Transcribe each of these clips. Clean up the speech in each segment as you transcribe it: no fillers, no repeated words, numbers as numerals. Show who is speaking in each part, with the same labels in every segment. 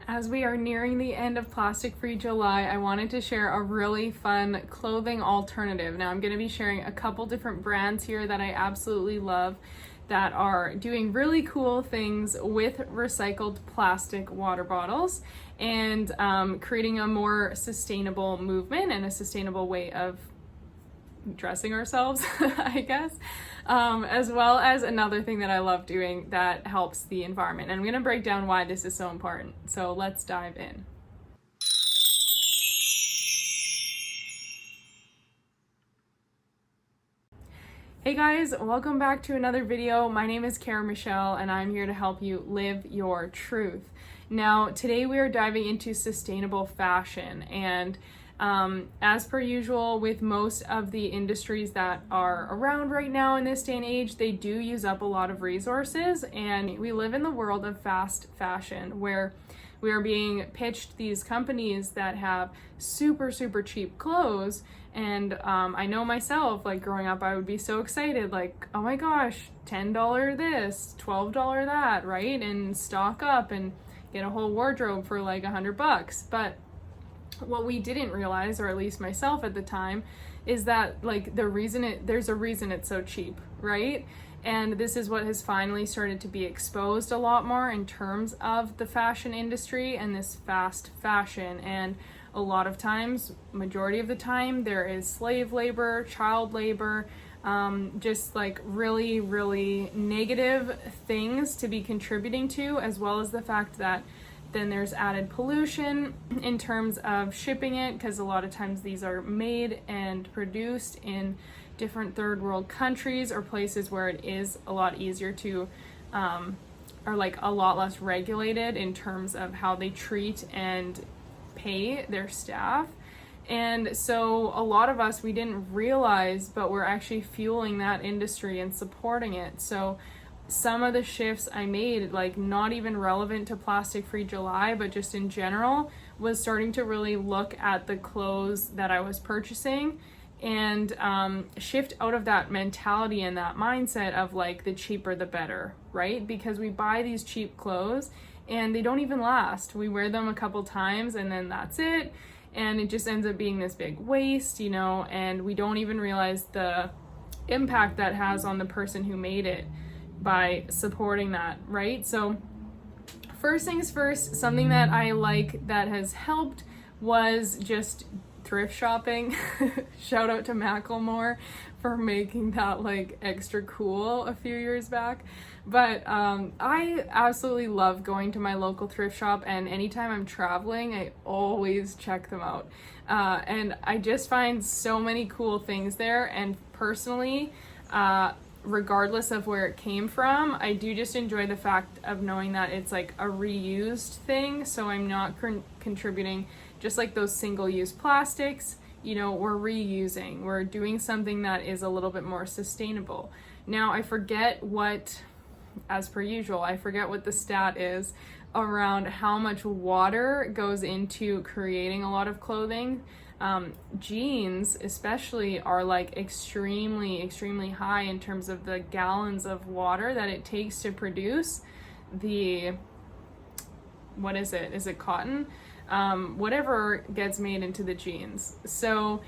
Speaker 1: As we are nearing the end of Plastic Free July, I wanted to share a really fun clothing alternative. Now I'm going to be sharing a couple different brands here that I absolutely love that are doing really cool things with recycled plastic water bottles and creating a more sustainable movement and a sustainable way of dressing ourselves, I guess, as well as another thing that I love doing that helps the environment. And I'm going to break down why this is so important. So let's dive in. Hey guys, welcome back to another video. My name is Kara Michelle and I'm here to help you live your truth. Now, today we are diving into sustainable fashion, and as per usual with most of the industries that are around right now in this day and age, they do use up a lot of resources, and we live in the world of fast fashion where we are being pitched these companies that have super cheap clothes. And I know myself, like growing up, I would be so excited, like, oh my gosh, $10 this, $12 that, right? And stock up and get a whole wardrobe for like $100. But what we didn't realize, or at least myself at the time, is that like there's a reason it's so cheap, right? And this is what has finally started to be exposed a lot more in terms of the fashion industry and this fast fashion. And a lot of times, majority of the time, there is slave labor, child labor, just like really negative things to be contributing to, as well as the fact that then there's added pollution in terms of shipping it, because a lot of times these are made and produced in different third world countries or places where it is a lot easier to, or like a lot less regulated in terms of how they treat and pay their staff. And so a lot of us, we didn't realize, but we're actually fueling that industry and supporting it. So some of the shifts I made, like not even relevant to Plastic Free July, but just in general, was starting to really look at the clothes that I was purchasing and shift out of that mentality and that mindset of like the cheaper the better, right? Because we buy these cheap clothes and they don't even last. We wear them a couple times and then that's it. And it just ends up being this big waste, you know, and we don't even realize the impact that has on the person who made it by supporting that, right? So first things first, something that I like that has helped was just thrift shopping. Shout out to Macklemore for making that like extra cool a few years back. But I absolutely love going to my local thrift shop, and anytime I'm traveling, I always check them out. And I just find so many cool things there, and personally, regardless of where it came from, I do just enjoy the fact of knowing that it's like a reused thing, so I'm not contributing just like those single-use plastics. You know, we're reusing, we're doing something that is a little bit more sustainable. Now, I forget what, as per usual, I forget what the stat is around how much water goes into creating a lot of clothing. Jeans especially are like extremely high in terms of the gallons of water that it takes to produce the, what is it cotton, whatever gets made into the jeans. So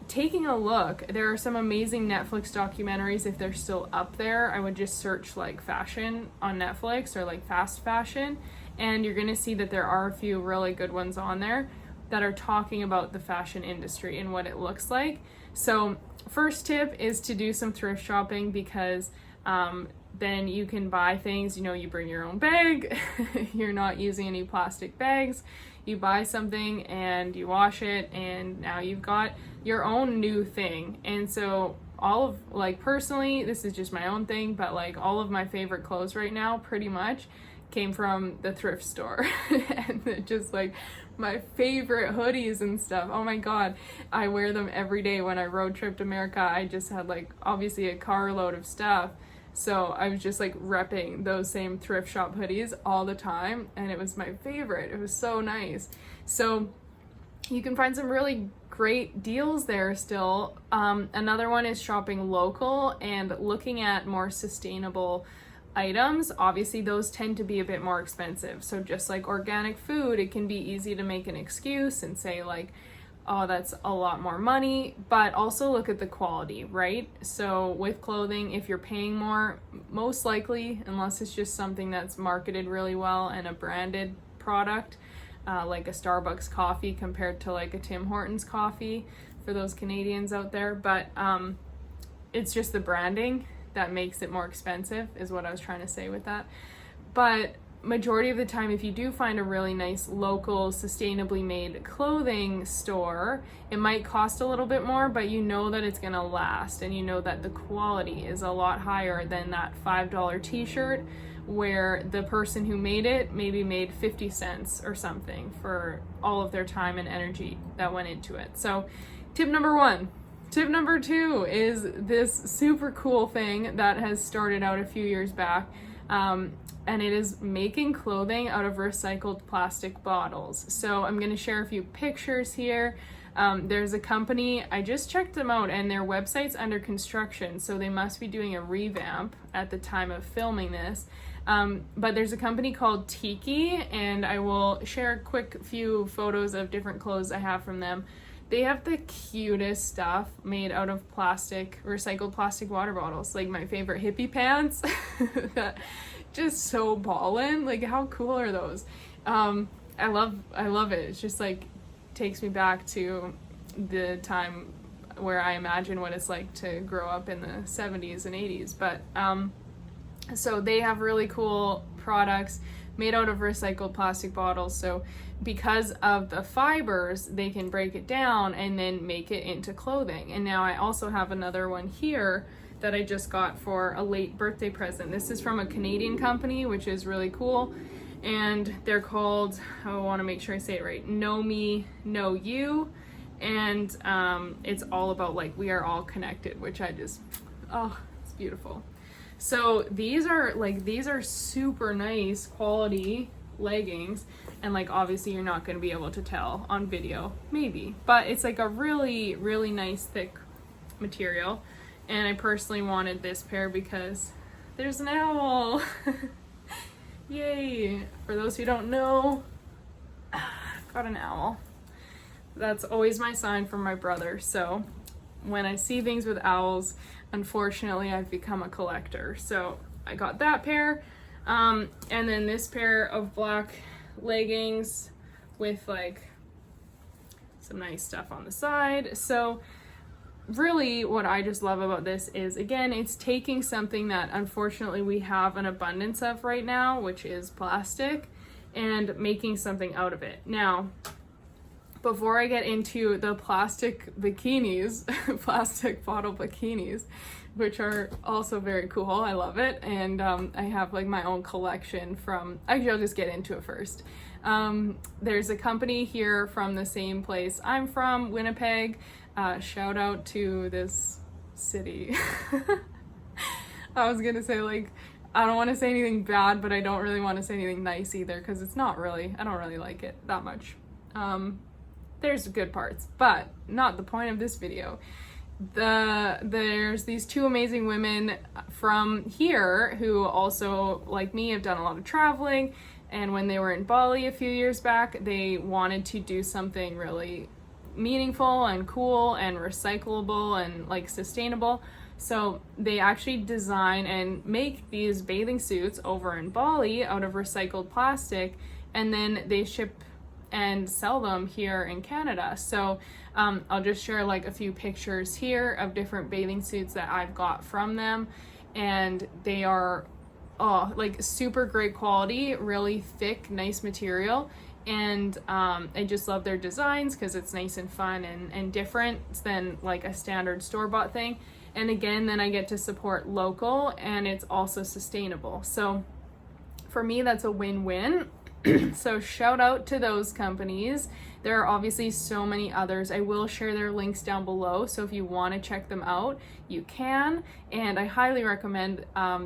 Speaker 1: taking a look, there are some amazing Netflix documentaries. If they're still up there, I would just search like fashion on Netflix or like fast fashion, and you're gonna see that there are a few really good ones on there that are talking about the fashion industry and what it looks like. So first tip is to do some thrift shopping, because then you can buy things, you know, you bring your own bag, you're not using any plastic bags, you buy something and you wash it, and now you've got your own new thing. And so all of, like, personally, this is just my own thing, but like all of my favorite clothes right now pretty much came from the thrift store. And they're just like my favorite hoodies and stuff. Oh my god, I wear them every day. When I road tripped America, I just had like obviously a carload of stuff, so I was just like repping those same thrift shop hoodies all the time, and it was my favorite. It was so nice. So you can find some really great deals there still. Another one is shopping local and looking at more sustainable items, obviously those tend to be a bit more expensive. So just like organic food, it can be easy to make an excuse and say like, oh, that's a lot more money, but also look at the quality, right? So with clothing, if you're paying more, most likely, unless it's just something that's marketed really well and a branded product, like a Starbucks coffee compared to like a Tim Hortons coffee for those Canadians out there, but it's just the branding that makes it more expensive is what I was trying to say with that. But majority of the time, if you do find a really nice local sustainably made clothing store, it might cost a little bit more, but you know that it's gonna last, and you know that the quality is a lot higher than that $5 t-shirt where the person who made it maybe made 50 cents or something for all of their time and energy that went into it. So tip number one. Tip number two is this super cool thing that has started out a few years back, and it is making clothing out of recycled plastic bottles. So I'm going to share a few pictures here. There's a company, I just checked them out, and their website's under construction, so they must be doing a revamp at the time of filming this. But there's a company called Tiki, and I will share a quick few photos of different clothes I have from them. They have the cutest stuff made out of plastic, recycled plastic water bottles, like my favorite hippie pants. That just so ballin'. Like, how cool are those? I love it. It's just like takes me back to the time where I imagine what it's like to grow up in the 70s and 80s. But so they have really cool products made out of recycled plastic bottles. So because of the fibers, they can break it down and then make it into clothing. And now I also have another one here that I just got for a late birthday present. This is from a Canadian company, which is really cool. And they're called, I want to make sure I say it right, Know Me, Know You. And it's all about like, we are all connected, which I just, oh, it's beautiful. So these are super nice quality leggings, and like obviously you're not going to be able to tell on video, maybe, but it's like a really, really nice thick material. And I personally wanted this pair because there's an owl. Yay! For those who don't know, I've got an owl. That's always my sign from my brother. So when I see things with owls, unfortunately, I've become a collector. So I got that pair. And then this pair of black leggings with like some nice stuff on the side. So really what I just love about this is, again, it's taking something that unfortunately we have an abundance of right now, which is plastic, and making something out of it. Now, before I get into the plastic bikinis, plastic bottle bikinis, which are also very cool, I love it, and I have like my own collection from, actually I'll just get into it first. There's a company here from the same place I'm from, Winnipeg. Shout out to this city. I was gonna say, like, I don't want to say anything bad, but I don't really want to say anything nice either, because it's not really, I don't really like it that much. There's good parts, but not the point of this video. There's these two amazing women from here who also, like me, have done a lot of traveling, and when they were in Bali a few years back, they wanted to do something really meaningful and cool and recyclable and like sustainable. So they actually design and make these bathing suits over in Bali out of recycled plastic, and then they ship and sell them here in Canada. So I'll just share like a few pictures here of different bathing suits that I've got from them, and they are like super great quality, really thick, nice material. And I just love their designs because it's nice and fun and different than like a standard store-bought thing. And again, then I get to support local, and it's also sustainable. So for me, that's a win-win. So shout out to those companies. There are obviously so many others. I will share their links down below, so if you want to check them out, you can. And I highly recommend,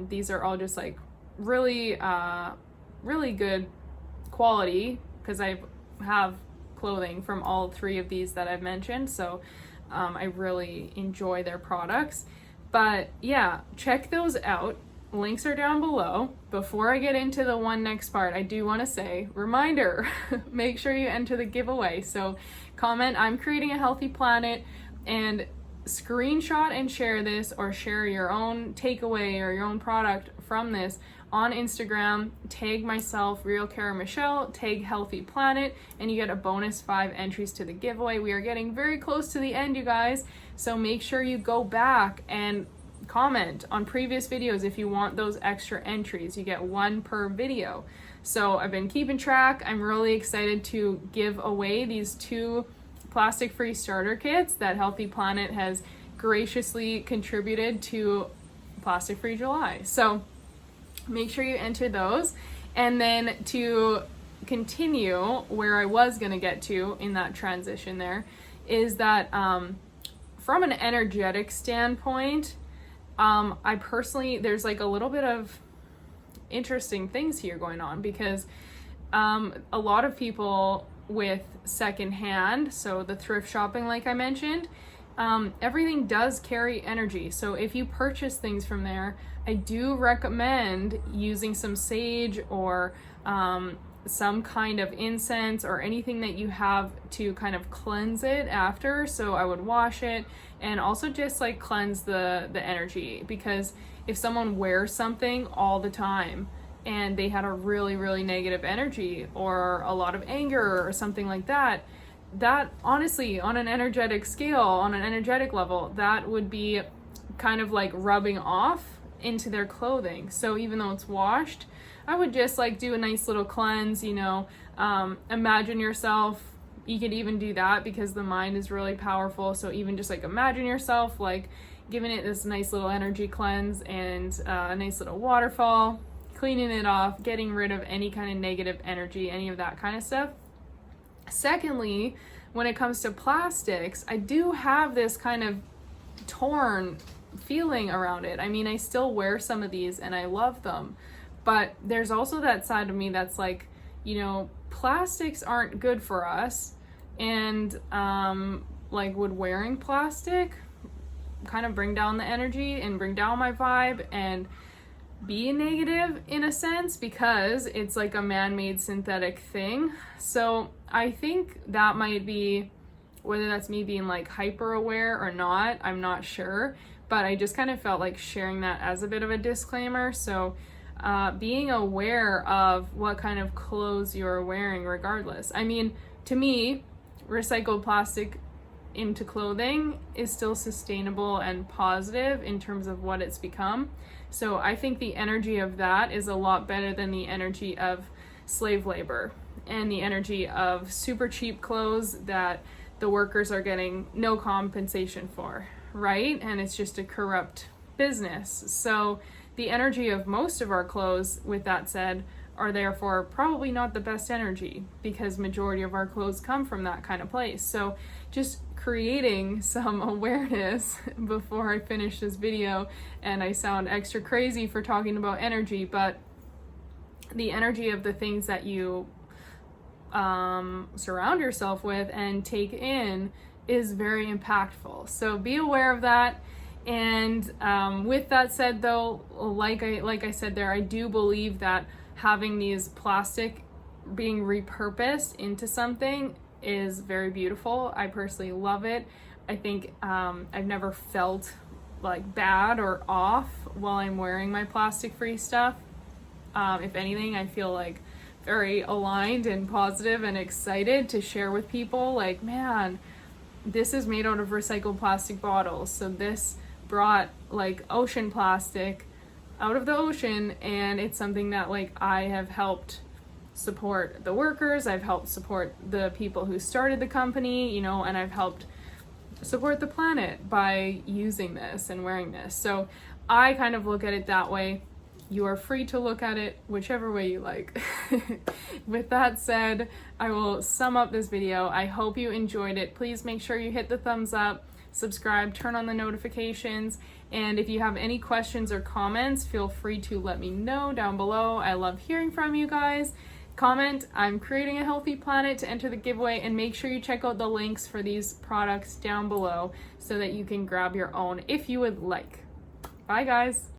Speaker 1: these are all just like really, really good quality, because I have clothing from all three of these that I've mentioned. So I really enjoy their products. But yeah, check those out. links are down below. Before I get into the next part, I do want to say, reminder, make sure you enter the giveaway. So comment, I'm creating a healthy planet, and screenshot and share this, or share your own takeaway or your own product from this on Instagram. Tag myself, Real Cara Michelle, tag Healthy Planet, and you get a bonus 5 entries to the giveaway. We are getting very close to the end, you guys, so make sure you go back and comment on previous videos if you want those extra entries. You get 1 per video. So I've been keeping track. I'm really excited to give away these 2 plastic-free starter kits that Healthy Planet has graciously contributed to Plastic-Free July. So make sure you enter those. And then to continue where I was going to get to in that transition there is that from an energetic standpoint, I personally, there's like a little bit of interesting things here going on, because a lot of people with secondhand, so the thrift shopping like I mentioned, everything does carry energy. So if you purchase things from there, I do recommend using some sage or some kind of incense or anything that you have to kind of cleanse it after. So I would wash it and also just like cleanse the energy, because if someone wears something all the time and they had a really, really negative energy or a lot of anger or something like that, that honestly, on an energetic scale, on an energetic level, that would be kind of like rubbing off into their clothing. So even though it's washed, I would just like do a nice little cleanse, you know, imagine yourself, you could even do that because the mind is really powerful. So even just like imagine yourself like giving it this nice little energy cleanse and a nice little waterfall, cleaning it off, getting rid of any kind of negative energy, any of that kind of stuff. Secondly, when it comes to plastics, I do have this kind of torn feeling around it. I mean, I still wear some of these and I love them, but there's also that side of me that's like, you know, plastics aren't good for us, and like would wearing plastic kind of bring down the energy and bring down my vibe and be negative in a sense, because it's like a man-made synthetic thing. So I think that might be, whether that's me being like hyper aware or not, I'm not sure, but I just kind of felt like sharing that as a bit of a disclaimer. So being aware of what kind of clothes you're wearing regardless. I mean, to me, recycled plastic into clothing is still sustainable and positive in terms of what it's become. So I think the energy of that is a lot better than the energy of slave labor and the energy of super cheap clothes that the workers are getting no compensation for, right? And it's just a corrupt business. So the energy of most of our clothes, with that said, are therefore probably not the best energy, because majority of our clothes come from that kind of place. So just creating some awareness before I finish this video, and I sound extra crazy for talking about energy, but the energy of the things that you surround yourself with and take in is very impactful. So be aware of that. And with that said, though, like I said there, I do believe that having these plastic being repurposed into something is very beautiful. I personally love it. I think I've never felt like bad or off while I'm wearing my plastic-free stuff. If anything, I feel like very aligned and positive and excited to share with people, like, man, this is made out of recycled plastic bottles. So this brought like ocean plastic out of the ocean, and it's something that like I have helped support the workers, I've helped support the people who started the company, you know, and I've helped support the planet by using this and wearing this. So I kind of look at it that way. You are free to look at it whichever way you like. With that said, I will sum up this video. I hope you enjoyed it. Please make sure you hit the thumbs up, subscribe, turn on the notifications, and if you have any questions or comments, feel free to let me know down below. I love hearing from you guys. Comment, I'm creating a healthy planet, to enter the giveaway, and make sure you check out the links for these products down below so that you can grab your own if you would like. Bye guys.